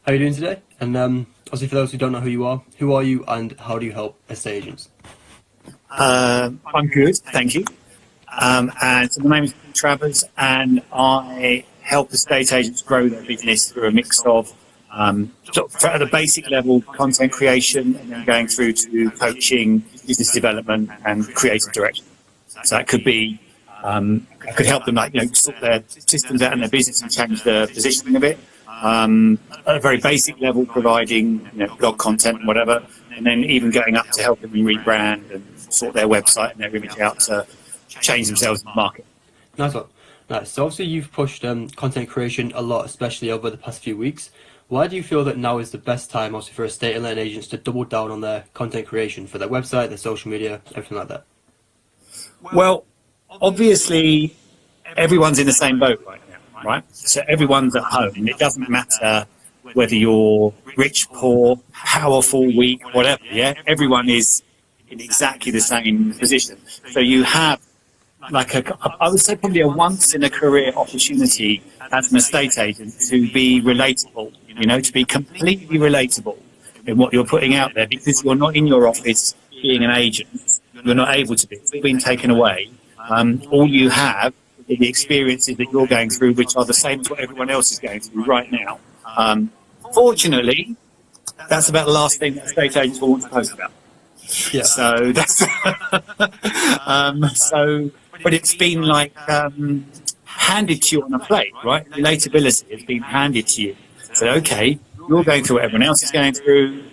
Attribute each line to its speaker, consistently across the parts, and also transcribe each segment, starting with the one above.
Speaker 1: How are you doing today? And obviously, for those who don't know who are you, and how do you help estate agents?
Speaker 2: I'm good, thank you. And so my name is Paul Travers, and I help estate agents grow their business through a mix of sort of at a basic level, content creation, and then going through to coaching, business development, and creative direction. So that could be, I could help them sort their systems out in their business and change the positioning of it. At a very basic level, providing blog content and whatever, and then even going up to helping them rebrand and sort their website and their image out to change themselves in the market.
Speaker 1: Nice one. Nice. So obviously you've pushed content creation a lot, especially over the past few weeks. Why do you feel that now is the best time, also for estate and letting agents to double down on their content creation for their website, their social media, everything like that?
Speaker 2: Well, obviously, everyone's in the same boat right now, right? So everyone's at home. It doesn't matter whether you're rich, poor, powerful, weak, whatever, yeah? Everyone is in exactly the same position. So you have I would say probably a once-in-a-career opportunity as an estate agent to be relatable, to be completely relatable in what you're putting out there, because you're not in your office being an agent. You're not able to be. It's been taken away. All you have is the experiences that you're going through, which are the same as what everyone else is going through right now. Fortunately, that's about the last thing that estate agents will want to post about.
Speaker 1: Yeah.
Speaker 2: So that's but it's been handed to you on a plate, right? Relatability has been handed to you. So okay, you're going through what everyone else is going through.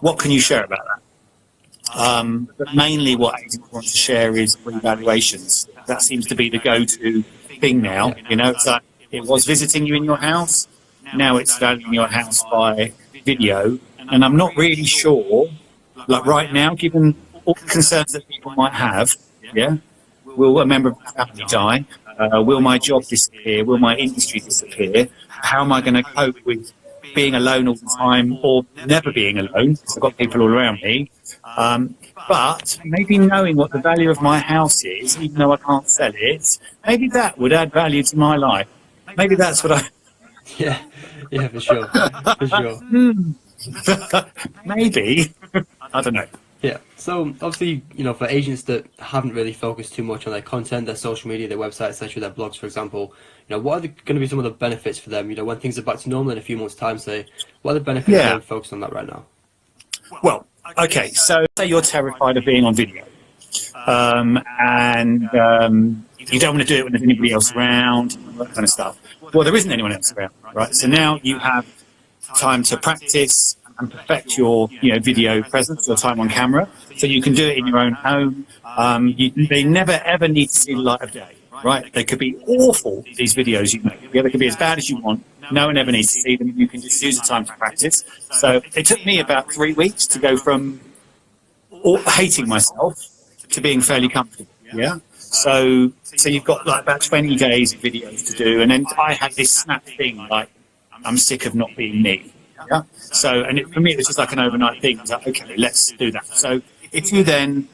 Speaker 2: What can you share about that? But mainly what agents want to share is revaluations. That seems to be the go-to thing now. It's like it was visiting you in your house. Now it's valuing your house by video. And I'm not really sure, right now, given all the concerns that people might have, will a member of the family die? Will my job disappear? Will my industry disappear? How am I going to cope with being alone all the time, or never being alone? Because I've got people all around me. But maybe knowing what the value of my house is, even though I can't sell it, maybe that would add value to my life. Maybe that's what I...
Speaker 1: Yeah, for sure. For sure.
Speaker 2: Maybe. I don't know.
Speaker 1: Yeah. So obviously, for agents that haven't really focused too much on their content, their social media, their website, etc., their blogs, for example, what are going to be some of the benefits for them? When things are back to normal in a few months' time, say, what are the benefits of focus on that right now?
Speaker 2: Well, okay. So say you're terrified of being on video, and you don't want to do it when there's anybody else around, that kind of stuff. Well, there isn't anyone else around, right? So now you have time to practice and perfect your video presence, your time on camera, so you can do it in your own home. They never ever need to see the light of day, right? They could be awful, these videos you make. They could be as bad as you want. No one ever needs to see them. You can just use the time to practice. So it took me about 3 weeks to go from hating myself to being fairly comfortable. Yeah. So you've got about 20 days of videos to do, and then I had this snap thing, I'm sick of not being me. Yeah. So, for me, it was just like an overnight thing. I was like, okay, let's do that. So if you then,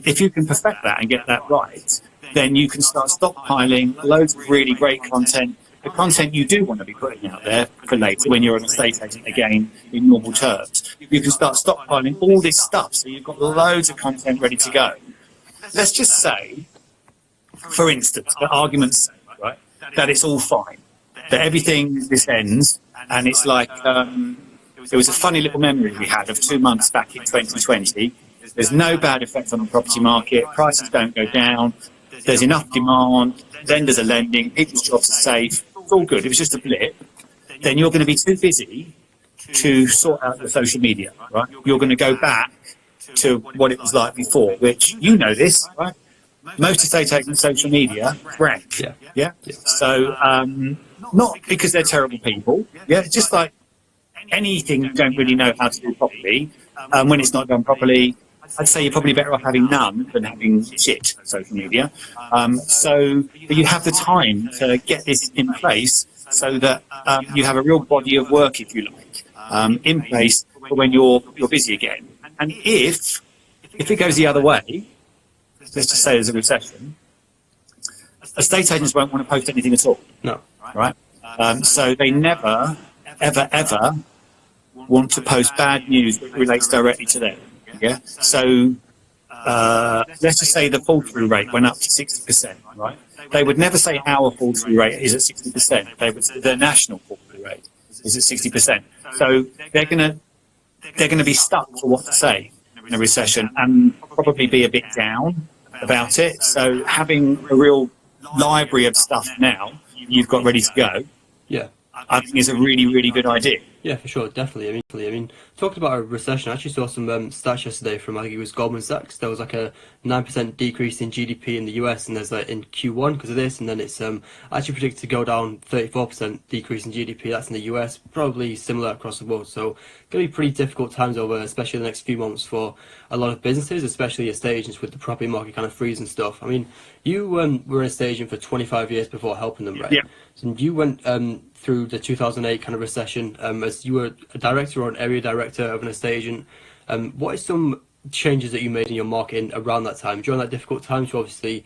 Speaker 2: if you can perfect that and get that right, then you can start stockpiling loads of really great content, the content you do want to be putting out there for later when you're an estate agent again in normal terms. You can start stockpiling all this stuff. So you've got loads of content ready to go. Let's just say, for instance, for argument's sake, right, that it's all fine, that everything this ends. And it's like, there was a funny little memory we had of 2 months back in 2020. There's no bad effect on the property market. Prices don't go down. There's enough demand. Lenders are lending. People's jobs are safe. It's all good. It was just a blip. Then you're going to be too busy to sort out your social media, right? You're going to go back to what it was like before, which this, right? Most estate agents' social media rank. Yeah. So, not because they're terrible people. Yeah. Just like anything you don't really know how to do properly. When it's not done properly, I'd say you're probably better off having none than having shit social media. So you have the time to get this in place so that you have a real body of work, if you like, in place for when you're busy again. And if it goes the other way, let's just say there's a recession, estate agents won't want to post anything at all.
Speaker 1: No.
Speaker 2: Right? So they never, ever, ever want to post bad news that relates directly to them. Yeah. So let's just say the fall-through rate went up to 60%, right? They would never say our fall-through rate is at 60%. They would say their national fall-through rate is at 60%. So they're gonna be stuck for what to say in a recession and probably be a bit down about it. So having a real library of stuff now you've got ready to go,
Speaker 1: Yeah.
Speaker 2: I think is a really, really good idea.
Speaker 1: Yeah, for sure, definitely. I mean, talking about a recession, I actually saw some stats yesterday from, I think it was Goldman Sachs. There was like a 9% decrease in GDP in the US, and there's like in Q1 because of this, and then it's actually predicted to go down 34% decrease in GDP. That's in the US, probably similar across the board. So, going to be pretty difficult times over, especially the next few months for a lot of businesses, especially estate agents with the property market kind of freeze and stuff. I mean, you were an estate agent for 25 years before helping them, right?
Speaker 2: Yeah.
Speaker 1: So you went through the 2008 kind of recession as you were a director or an area director of an estate agent. What are some changes that you made in your marketing around that time, during that difficult time, to obviously,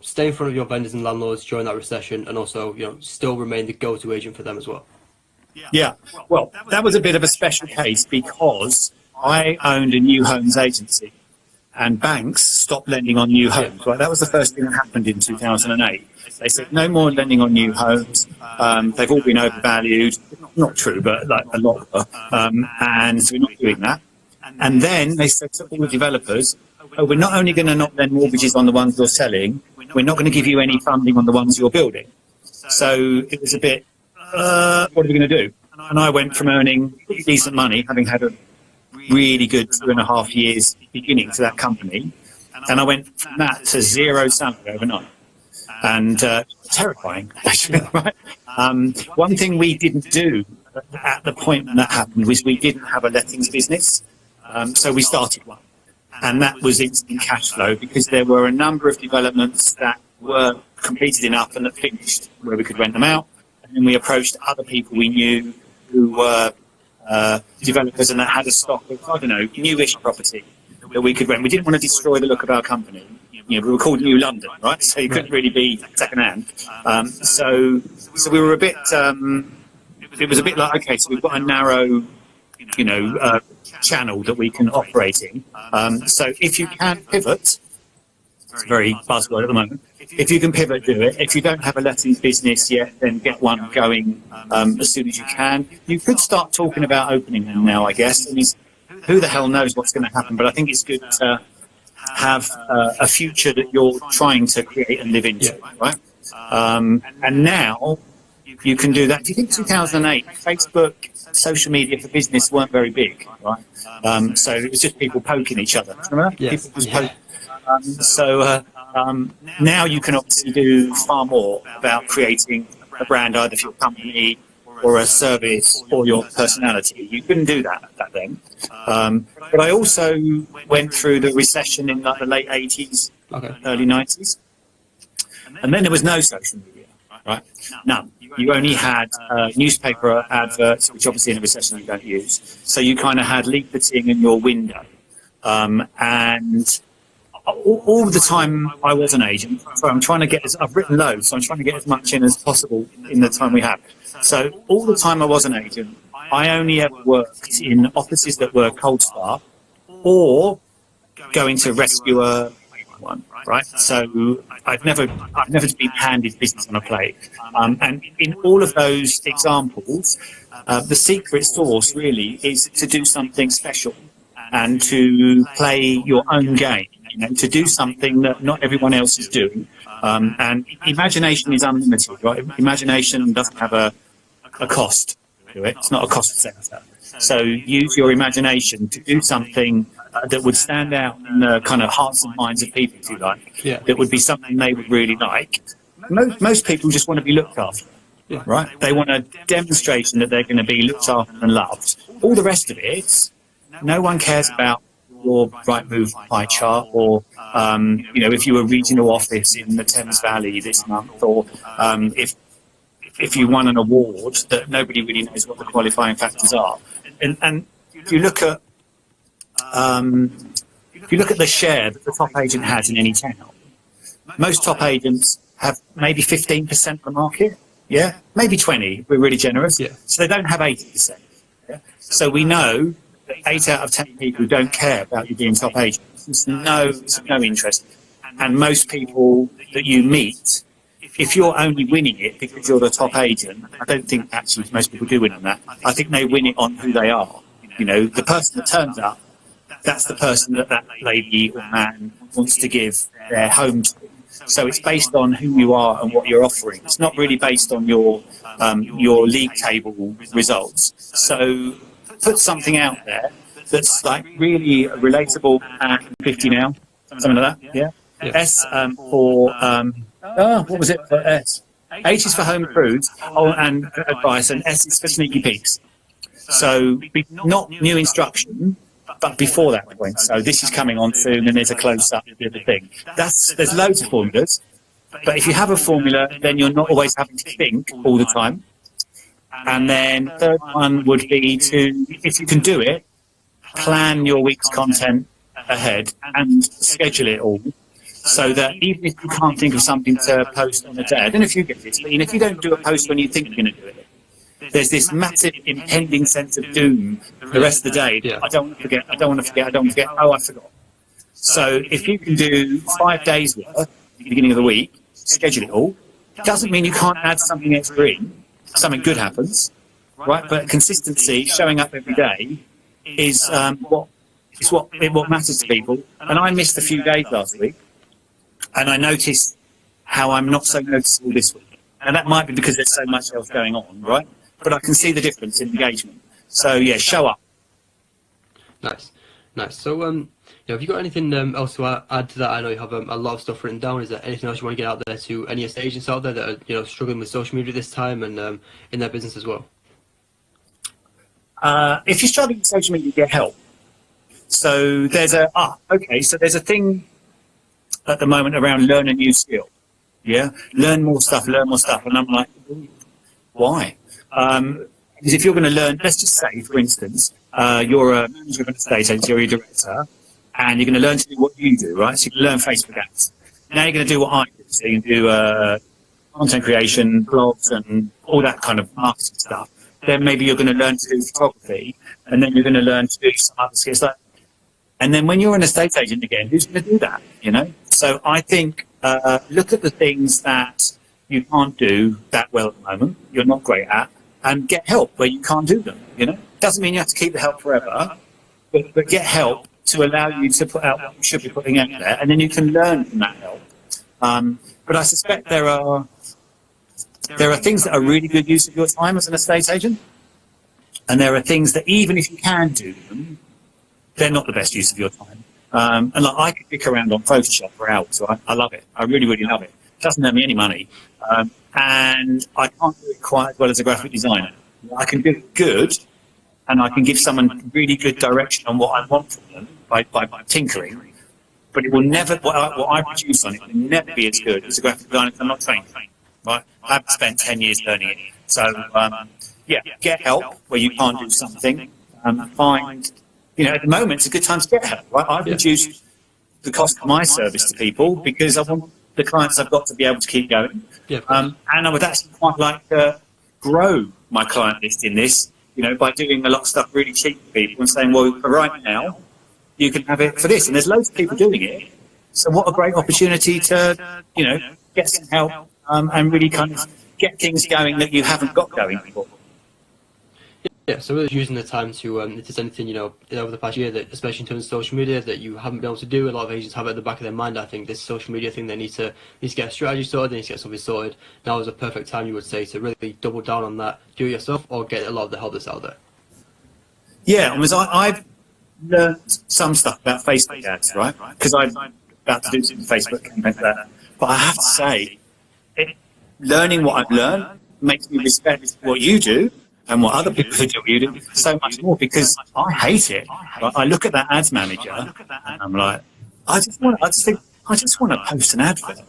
Speaker 1: stay in front of your vendors and landlords during that recession, and also, still remain the go-to agent for them as well?
Speaker 2: Yeah, well, that was a bit of a special case because I owned a new homes agency and banks stopped lending on new homes. Right? That was the first thing that happened in 2008. They said no more lending on new homes. They've all been overvalued. Not true, but like a lot were. And so we're not doing that. And then they said to all the developers, oh, we're not only going to not lend mortgages on the ones you're selling, we're not going to give you any funding on the ones you're building. So it was a bit, what are we going to do? And I went from earning decent money, having had a really good 2.5 years beginning to that company, and I went from that to zero salary overnight. And terrifying, actually, right? One thing we didn't do at the point when that happened was we didn't have a lettings business. So we started one. And that was instant cash flow because there were a number of developments that were completed enough and that finished where we could rent them out. And then we approached other people we knew who were developers and that had a stock of, I don't know, newish property that we could rent. We didn't want to destroy the look of our company. We were called New London, right? So you couldn't really be second-hand. So we were a bit. It was a bit like, okay, so we've got a narrow, channel that we can operate in. So if you can pivot, it's a very buzzword at the moment. If you can pivot, do it. If you don't have a lettings business yet, then get one going as soon as you can. You could start talking about opening them now, I guess. I mean, who the hell knows what's going to happen? But I think it's good to have a future that you're trying to create and live into, right? And now you can do that. Do you think 2008, Facebook, social media for business weren't very big, right? So it was just people poking each other. Remember?
Speaker 1: Yes.
Speaker 2: People just now you can obviously do far more about creating a brand either for your company or a service or your personality. You couldn't do that back then. But I also went through the recession in like the late 80s, early 90s. And then there was no social media, right? None. You only had newspaper adverts, which obviously in a recession you don't use. So you kind of had leafleting in your window. And all the time I was an agent, so I'm trying to get I've written loads, so I'm trying to get as much in as possible in the time we have. So all the time I was an agent, I only ever worked in offices that were cold start or going to rescue one, right? So I've never been handed business on a plate. And in all of those examples, the secret sauce really is to do something special and to play your own game. To do something that not everyone else is doing. And imagination is unlimited, right? Imagination doesn't have a cost to it. It's not a cost center. So use your imagination to do something that would stand out in the kind of hearts and minds of people, if you like.
Speaker 1: Yeah.
Speaker 2: That would be something they would really like. Most people just want to be looked after, right? They want a demonstration that they're going to be looked after and loved. All the rest of it, no one cares about your Rightmove pie chart, or if you were regional office in the Thames Valley this month, or if you won an award that nobody really knows what the qualifying factors are. And if you look at the share that the top agent has in any town, most top agents have maybe 15% of the market, maybe 20 if we're really generous. So they don't have 80%. Yeah? So we know that 8 out of 10 people don't care about you being top agent. There's no interest. And most people that you meet, if you're only winning it because you're the top agent, I don't think actually most people do win on that. I think they win it on who they are. You know, the person that turns up, that's the person that lady or man wants to give their home to. So it's based on who you are and what you're offering. It's not really based on your league table results. So put something out there that's like really relatable at 50 now, something like that. Yeah. S for what was it for S? H is for home improved, and advice, and S is for sneaky peeks. So not new instruction, but before that point. So this is coming on soon, and there's a close-up of the thing. There's loads of formulas, but if you have a formula, then you're not always having to think all the time. And then the third one would be to, if you can do it, plan your week's content ahead and schedule it all. So that even if you can't think of something to post on a day, I don't know if you get this, but if you don't do a post when you think you're going to do it, there's this massive impending sense of doom the rest of the day. Yeah. I don't want to forget, oh, I forgot. So if you can do 5 days worth at the beginning of the week, schedule it all, doesn't mean you can't add something extra in, something good happens, right? But consistency, showing up every day, is what matters to people. And I missed a few days last week, and I noticed how I'm not so noticeable this week. And that might be because there's so much else going on, right? But I can see the difference in engagement. So yeah, show up.
Speaker 1: Nice. So have you got anything else to add to that? I know you have a lot of stuff written down. Is there anything else you want to get out there to any estate agents out there that are struggling with social media this time and in their business as well?
Speaker 2: If you're struggling with social media, get help. So there's a thing at the moment around learn a new skill. Yeah, learn more stuff, and I'm like, why? Because if you're going to learn, let's just say, for instance, you're a manager of an estate agency or you're a director, and you're going to learn to do what you do, right? So you can learn Facebook ads. Now you're going to do what I do. So you can do content creation, blogs, and all that kind of marketing stuff. Then maybe you're going to learn to do photography, and then you're going to learn to do some other skills. And then when you're an estate agent again, who's going to do that? So I think look at the things that you can't do that well at the moment, you're not great at, and get help where you can't do them. Doesn't mean you have to keep the help forever, but get help to allow you to put out what you should be putting out there, and then you can learn from that help. But I suspect there are things that are really good use of your time as an estate agent, and there are things that even if you can do them, they're not the best use of your time. And I could pick around on Photoshop for hours, so I love it. I really, really love it. It doesn't earn me any money, and I can't do it quite as well as a graphic designer. I can do it good, and I can give someone really good direction on what I want from them by tinkering, but it will never, what I produce on it will never be as good as a graphic designer. I'm not trained, right? I've spent 10 years learning it. So, get help where you can't do something. Find, at the moment, it's a good time to get help, right? I've reduced the cost of my service to people because I want the clients I've got to be able to keep going. And I would actually quite like to grow my client list in this, by doing a lot of stuff really cheap for people and saying, well, for right now, you can have it for this. And there's loads of people doing it. So what a great opportunity to, get some help and really kind of get things going that you haven't got going before.
Speaker 1: Yeah, so really using the time to, if there's anything, over the past year, that especially in terms of social media, that you haven't been able to do, a lot of agents have it at the back of their mind. I think this social media thing, they need to get a strategy sorted, they need to get something sorted. Now is a perfect time, you would say, to really double down on that, do it yourself, or get a lot of the help that's out there.
Speaker 2: Yeah, I've learned some stuff about Facebook ads, right? Because I'm about to do some Facebook campaigns for that. But I have to say, learning what I've learned makes me respect what you do and what other people do you do so much more, because I hate it. I look at that ads manager and I'm like, I just want to post an advert,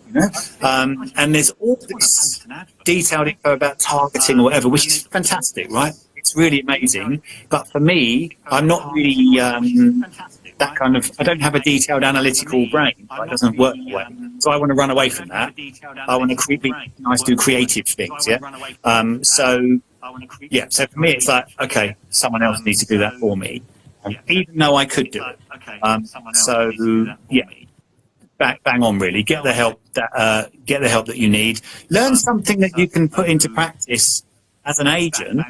Speaker 2: and there's all this detailed info about targeting or whatever, which is fantastic, right? It's really amazing. But for me, I'm not really that kind of, I don't have a detailed analytical brain. It doesn't work well. So I want to run away from that. I want to be nice, do creative things, yeah? So Yeah, so for me, it's like, okay, someone else needs to do that for me, even though I could do it. So yeah, bang on, really. Get the help that you need. Learn something that you can put into practice as an agent.